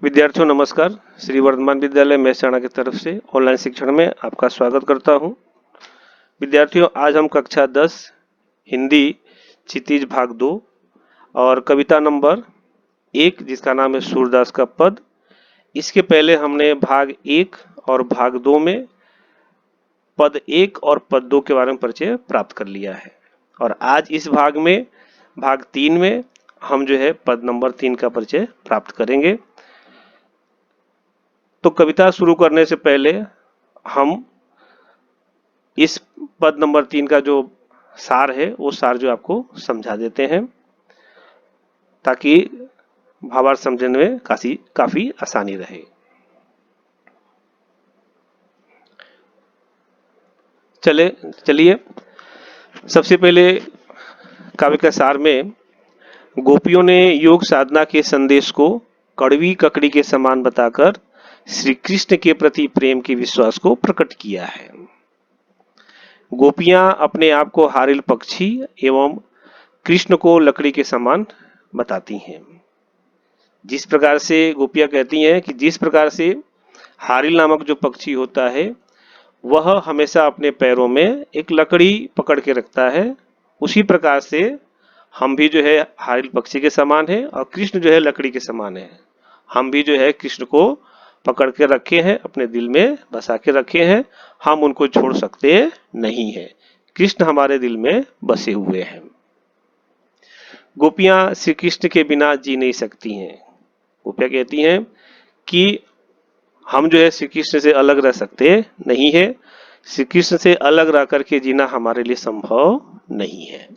विद्यार्थियों नमस्कार। श्री वर्धमान विद्यालय महसाणा की तरफ से ऑनलाइन शिक्षण में आपका स्वागत करता हूं। विद्यार्थियों आज हम कक्षा 10 हिंदी क्षितिज भाग 2 और कविता नंबर 1 जिसका नाम है सूरदास का पद। इसके पहले हमने भाग 1 और भाग 2 में पद 1 और पद 2 के बारे में परिचय प्राप्त कर लिया है और आज इस भाग 3 में हम जो है पद नंबर 3 का परिचय प्राप्त करेंगे। तो कविता शुरू करने से पहले हम इस पद नंबर 3 का जो सार है वो सार जो आपको समझा देते हैं ताकि भावार्थ समझने में काफी आसानी रहे। चलिए सबसे पहले काव्य के सार में गोपियों ने योग साधना के संदेश को कड़वी ककड़ी के समान बताकर श्री कृष्ण के प्रति प्रेम के विश्वास को प्रकट किया है। गोपियां अपने आप को हारिल पक्षी एवं कृष्ण को लकड़ी के समान बताती हैं। जिस प्रकार से गोपियां कहती हैं कि जिस प्रकार से हारिल नामक जो पक्षी होता है वह हमेशा अपने पैरों में एक लकड़ी पकड़ के रखता है, उसी प्रकार से हम भी जो है हारिल पक्षी के समान है और कृष्ण जो है लकड़ी के समान है। हम भी जो है कृष्ण को पकड़ के रखे हैं, अपने दिल में बसा के रखे हैं, हम उनको छोड़ सकते नहीं है। कृष्ण हमारे दिल में बसे हुए हैं। गोपियां श्री कृष्ण के बिना जी नहीं सकती हैं। गोपियां कहती हैं कि हम जो है श्री कृष्ण से अलग रह सकते नहीं है, श्री कृष्ण से अलग रह करके जीना हमारे लिए संभव नहीं है।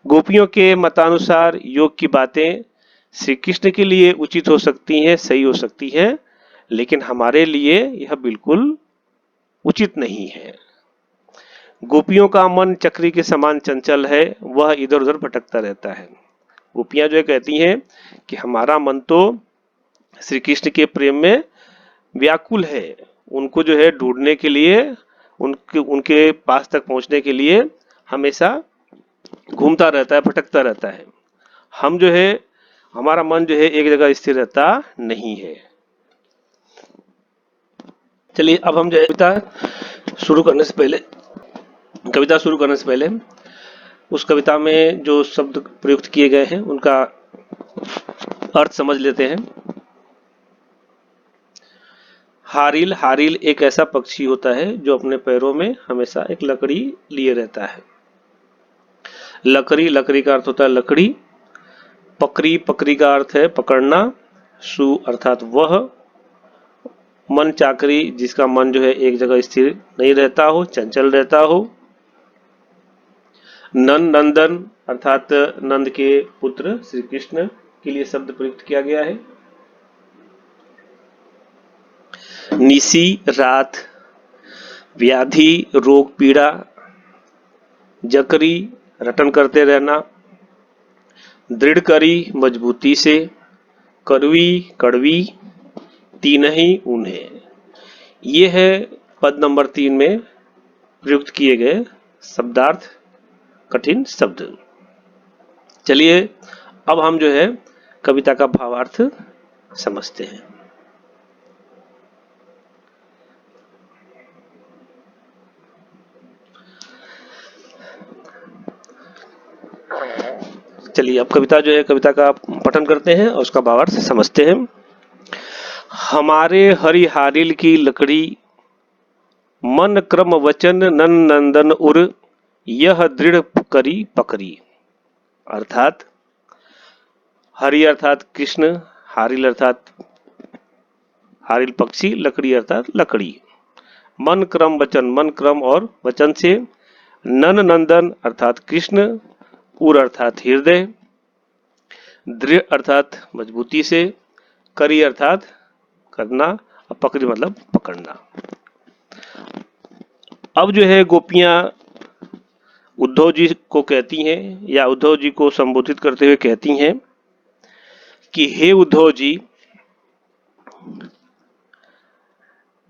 गोपियों के मतानुसार योग की बातें श्री कृष्ण के लिए उचित हो सकती हैं, सही हो सकती हैं, लेकिन हमारे लिए यह बिल्कुल उचित नहीं है। गोपियों का मन चक्री के समान चंचल है, वह इधर उधर भटकता रहता है। गोपियां जो है कहती हैं कि हमारा मन तो श्री कृष्ण के प्रेम में व्याकुल है, उनको जो है ढूंढने के लिए, उनके पास तक पहुंचने के लिए हमेशा घूमता रहता है, भटकता रहता है। हम जो है हमारा मन जो है एक जगह स्थिर रहता नहीं है। चलिए अब हम जो है कविता शुरू करने से पहले उस कविता में जो शब्द प्रयुक्त किए गए हैं उनका अर्थ समझ लेते हैं। हारिल हारिल एक ऐसा पक्षी होता है जो अपने पैरों में हमेशा एक लकड़ी लिए रहता है। लकड़ी लकड़ी का अर्थ होता है लकड़ी। पकड़ी पकड़ी का अर्थ है पकड़ना। सु अर्थात वह। मन चाकरी जिसका मन जो है एक जगह स्थिर नहीं रहता हो, चंचल रहता हो। नंद नंदन अर्थात नंद के पुत्र श्री कृष्ण के लिए शब्द प्रयुक्त किया गया है। निसी रात, व्याधि रोग पीड़ा, जकरी रटन करते रहना, दृढ़ करी मजबूती से, कड़वी कड़वी, तीन ही उन्हें। ये है पद नंबर 3 में प्रयुक्त किए गए शब्दार्थ, कठिन शब्द। चलिए अब हम जो है कविता का भावार्थ समझते हैं। चलिए अब कविता का पठन करते हैं और उसका भावार्थ समझते हैं। हमारे हरि हारिल की लकड़ी, मन क्रम वचन नन नंदन उर, यह दृढ़ करी पकड़ी। अर्थात हरि अर्थात कृष्ण, हारिल अर्थात हारिल पक्षी, लकड़ी अर्थात लकड़ी। मन क्रम और वचन से, नन नंदन अर्थात कृष्ण, उर अर्थात हृदय, दृढ़ अर्थात मजबूती से, करी अर्थात करना और पकड़ी मतलब पकड़ना। अब जो है गोपियां उद्धव जी को कहती हैं या उद्धव जी को संबोधित करते हुए कहती हैं कि हे उद्धव जी,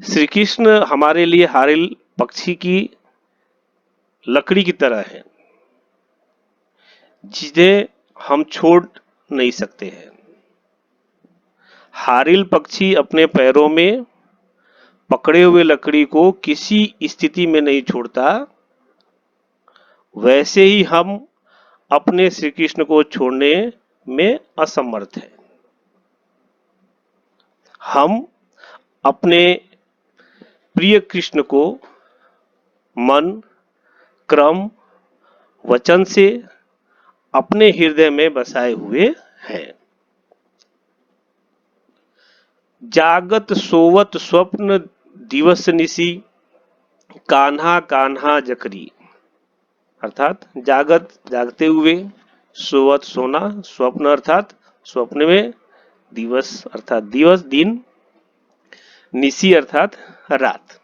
श्री कृष्ण हमारे लिए हारिल पक्षी की लकड़ी की तरह है जिन्हें हम छोड़ नहीं सकते हैं। हारिल पक्षी अपने पैरों में पकड़े हुए लकड़ी को किसी स्थिति में नहीं छोड़ता, वैसे ही हम अपने श्री कृष्ण को छोड़ने में असमर्थ हैं। हम अपने प्रिय कृष्ण को मन, क्रम, वचन से अपने हृदय में बसाए हुए हैं। जागत सोवत स्वप्न दिवस निशी, कान्हा कान्हा जकरी। अर्थात जागत जागते हुए, सोवत सोना, स्वप्न अर्थात स्वप्न में, दिवस अर्थात दिवस दिन, निशी अर्थात रात।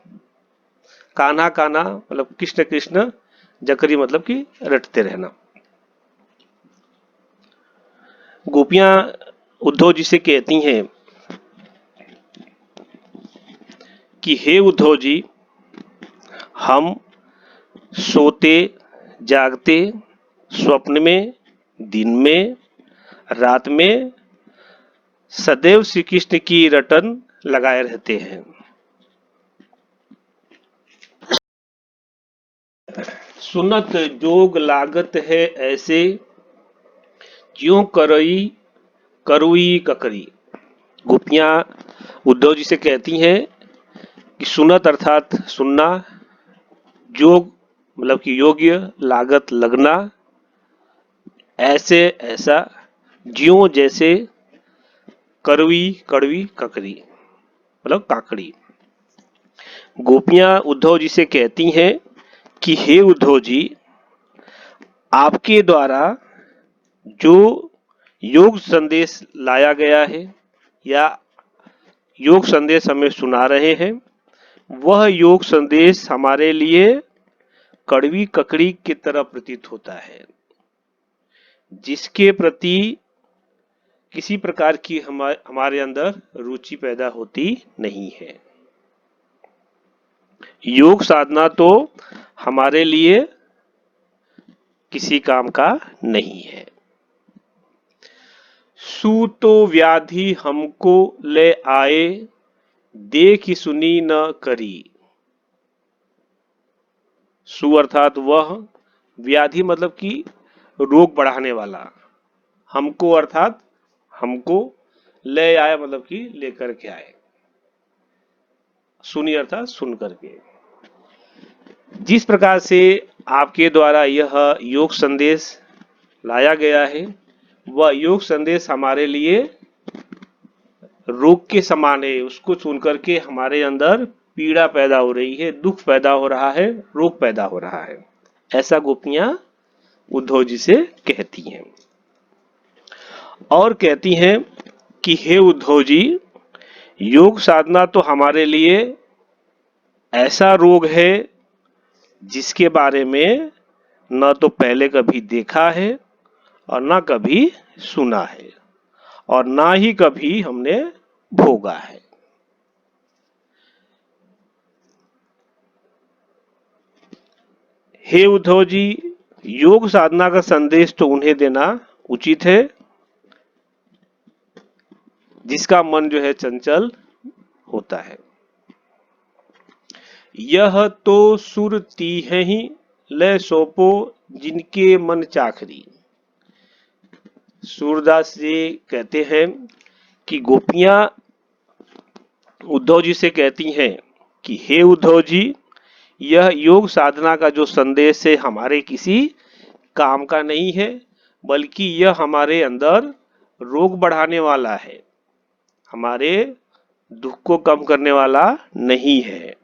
कान्हा कान्हा मतलब कृष्ण कृष्ण, जकरी मतलब कि रटते रहना। गोपियां उद्धव जी से कहती हैं कि हे उद्धव जी, हम सोते जागते, स्वप्न में, दिन में, रात में सदैव श्री कृष्ण की रटन लगाए रहते हैं। सुनत जोग लागत है ऐसे, क्यों करई करुई ककरी। गोपियां उद्धव जी से कहती हैं कि सुनत अर्थात सुनना, जोग मतलब कि योग्य, लागत लगना, ऐसे ऐसा, ज्यों जैसे, कड़वी कड़वी ककरी मतलब काकड़ी। गोपियां उद्धव जी से कहती हैं कि हे उद्धव जी, आपके द्वारा जो योग संदेश लाया गया है या योग संदेश हमें सुना रहे हैं, वह योग संदेश हमारे लिए कड़वी ककड़ी की तरह प्रतीत होता है, जिसके प्रति किसी प्रकार की हमारे अंदर रुचि पैदा होती नहीं है। योग साधना तो हमारे लिए किसी काम का नहीं है। सूतो व्याधि हमको ले आए, देखी सुनी न करी। सु अर्थात वह, व्याधि मतलब कि रोग बढ़ाने वाला, हमको अर्थात हमको, ले आए मतलब कि लेकर के आए, सुनी अर्थात सुन करके। जिस प्रकार से आपके द्वारा यह योग संदेश लाया गया है, वह योग संदेश हमारे लिए रोग के समान है। उसको सुन करके हमारे अंदर पीड़ा पैदा हो रही है, दुख पैदा हो रहा है, रोग पैदा हो रहा है। ऐसा गोपियां उद्धव जी से कहती हैं और कहती हैं कि हे उद्धव जी, योग साधना तो हमारे लिए ऐसा रोग है जिसके बारे में न तो पहले कभी देखा है और ना कभी सुना है और ना ही कभी हमने भोगा है। हे उद्धव जी, योग साधना का संदेश तो उन्हें देना उचित है जिसका मन जो है चंचल होता है। यह तो सुरती है ही ले सोपो जिनके मन चाखरी। सूरदास जी कहते हैं कि गोपियां उद्धव जी से कहती हैं कि हे उद्धव जी, यह योग साधना का जो संदेश है हमारे किसी काम का नहीं है, बल्कि यह हमारे अंदर रोग बढ़ाने वाला है, हमारे दुख को कम करने वाला नहीं है।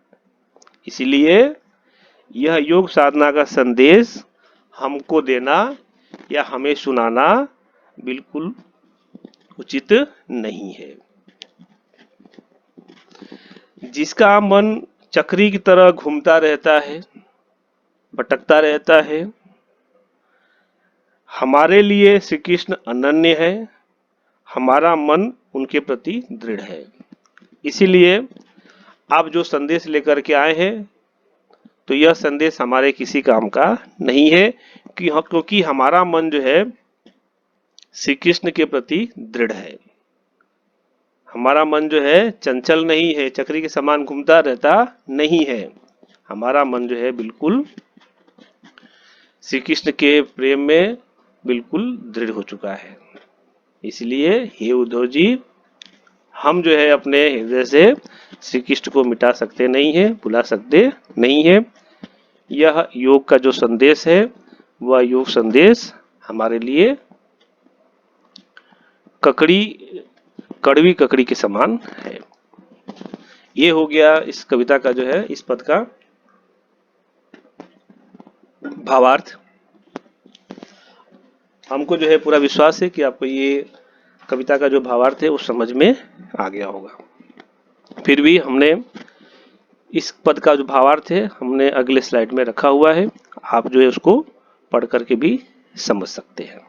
इसलिए यह योग साधना का संदेश हमको देना या हमें सुनाना बिल्कुल उचित नहीं है। जिसका मन चक्री की तरह घूमता रहता है, भटकता रहता है, हमारे लिए श्री कृष्ण अनन्य है, हमारा मन उनके प्रति दृढ़ है। इसीलिए आप जो संदेश लेकर के आए हैं, तो यह संदेश हमारे किसी काम का नहीं है, क्योंकि हमारा मन जो है श्री कृष्ण के प्रति दृढ़ है। हमारा मन जो है चंचल नहीं है, चक्री के समान घूमता रहता नहीं है। हमारा मन जो है बिल्कुल श्री कृष्ण के प्रेम में बिल्कुल दृढ़ हो चुका है। इसलिए हे उद्धव जी, हम जो है अपने हृदय से श्री कृष्ण को मिटा सकते नहीं है, भुला सकते नहीं है। यह योग का जो संदेश है वह योग संदेश हमारे लिए कड़वी ककड़ी के समान है। ये हो गया इस कविता का जो है, इस पद का भावार्थ। हमको जो है पूरा विश्वास है कि आपको ये कविता का जो भावार्थ है वो समझ में आ गया होगा। फिर भी हमने इस पद का जो भावार्थ है हमने अगले स्लाइड में रखा हुआ है, आप जो है उसको पढ़ करके भी समझ सकते हैं,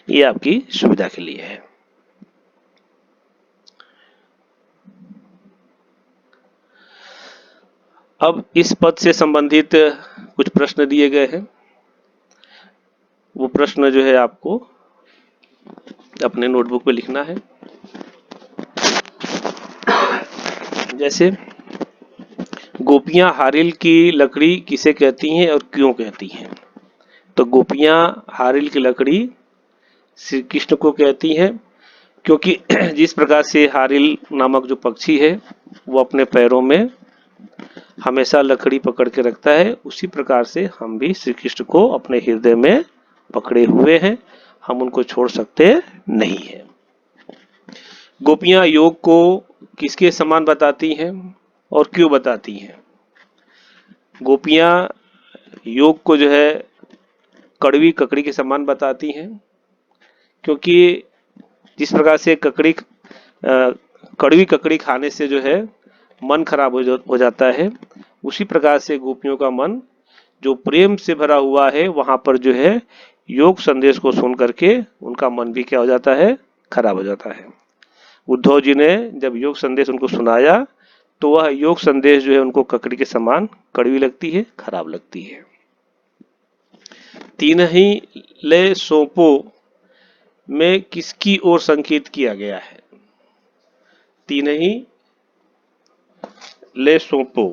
ये आपकी सुविधा के लिए है। अब इस पद से संबंधित कुछ प्रश्न दिए गए हैं, वो प्रश्न जो है आपको अपने नोटबुक पे लिखना है। जैसे गोपियां हारिल की लकड़ी किसे कहती हैं और क्यों कहती हैं? तो गोपियां हारिल की लकड़ी श्री कृष्ण को कहती हैं क्योंकि जिस प्रकार से हारिल नामक जो पक्षी है वो अपने पैरों में हमेशा लकड़ी पकड़ के रखता है, उसी प्रकार से हम भी श्री कृष्ण को अपने हृदय में पकड़े हुए हैं, हम उनको छोड़ सकते नहीं हैं। गोपियां योग को किसके समान बताती हैं और क्यों बताती हैं? गोपियां योग को जो है कड़वी ककड़ी के समान बताती हैं क्योंकि जिस प्रकार से कड़वी ककड़ी खाने से जो है मन खराब हो जाता है, उसी प्रकार से गोपियों का मन जो प्रेम से भरा हुआ है वहां पर जो है योग संदेश को सुन करके उनका मन भी क्या हो जाता है, खराब हो जाता है। उद्धव जी ने जब योग संदेश उनको सुनाया तो वह योग संदेश जो है उनको ककड़ी के समान कड़वी लगती है, खराब लगती है। तीन ही ले सौंपो में किसकी ओर संकेत किया गया है? तीन ही ले सौंपो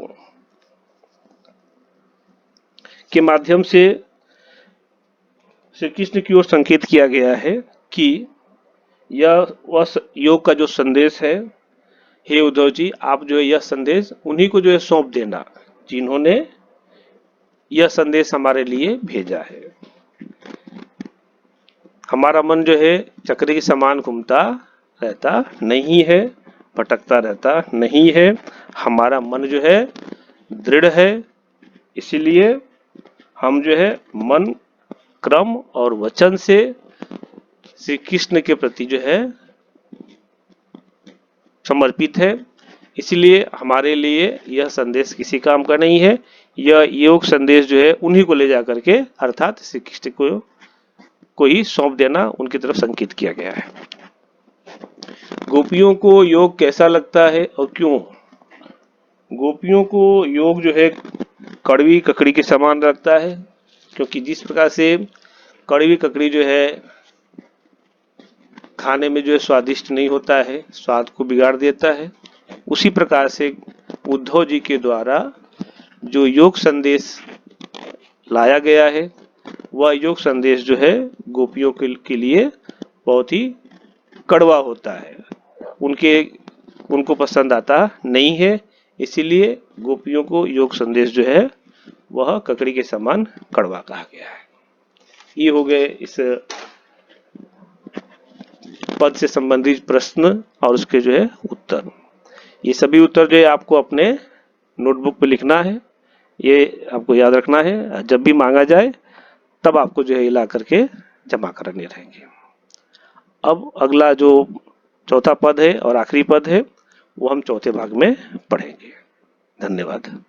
के माध्यम से श्री कृष्ण की ओर संकेत किया गया है कि यह वह योग का जो संदेश है, हे उद्धव जी आप जो है यह संदेश उन्हीं को जो है सौंप देना जिन्होंने यह संदेश हमारे लिए भेजा है। हमारा मन जो है चक्री के समान घूमता रहता नहीं है, भटकता रहता नहीं है, हमारा मन जो है दृढ़ है। इसीलिए हम जो है मन, क्रम और वचन से श्री कृष्ण के प्रति जो है समर्पित है। इसलिए हमारे लिए यह संदेश किसी काम का नहीं है, यह योग संदेश जो है उन्हीं को ले जाकर के अर्थात श्री कृष्ण को ही सौंप देना उनकी तरफ संकेत किया गया है। गोपियों को योग कैसा लगता है और क्यों? गोपियों को योग जो है कड़वी ककड़ी के समान लगता है क्योंकि जिस प्रकार से कड़वी ककड़ी जो है खाने में जो है स्वादिष्ट नहीं होता है, स्वाद को बिगाड़ देता है, उसी प्रकार से उद्धव जी के द्वारा जो योग संदेश लाया गया है वह योग संदेश जो है गोपियों के लिए बहुत ही कड़वा होता है, उनको पसंद आता नहीं है। इसीलिए गोपियों को योग संदेश जो है वह ककड़ी के समान कड़वा कहा गया है। ये हो गए इस पद से संबंधित प्रश्न और उसके जो है उत्तर। ये सभी उत्तर जो है आपको अपने नोटबुक पे लिखना है, ये आपको याद रखना है, जब भी मांगा जाए तब आपको जो है ला करके जमा करने रहेंगे। अब अगला जो चौथा पद है और आखिरी पद है वो हम चौथे भाग में पढ़ेंगे। धन्यवाद।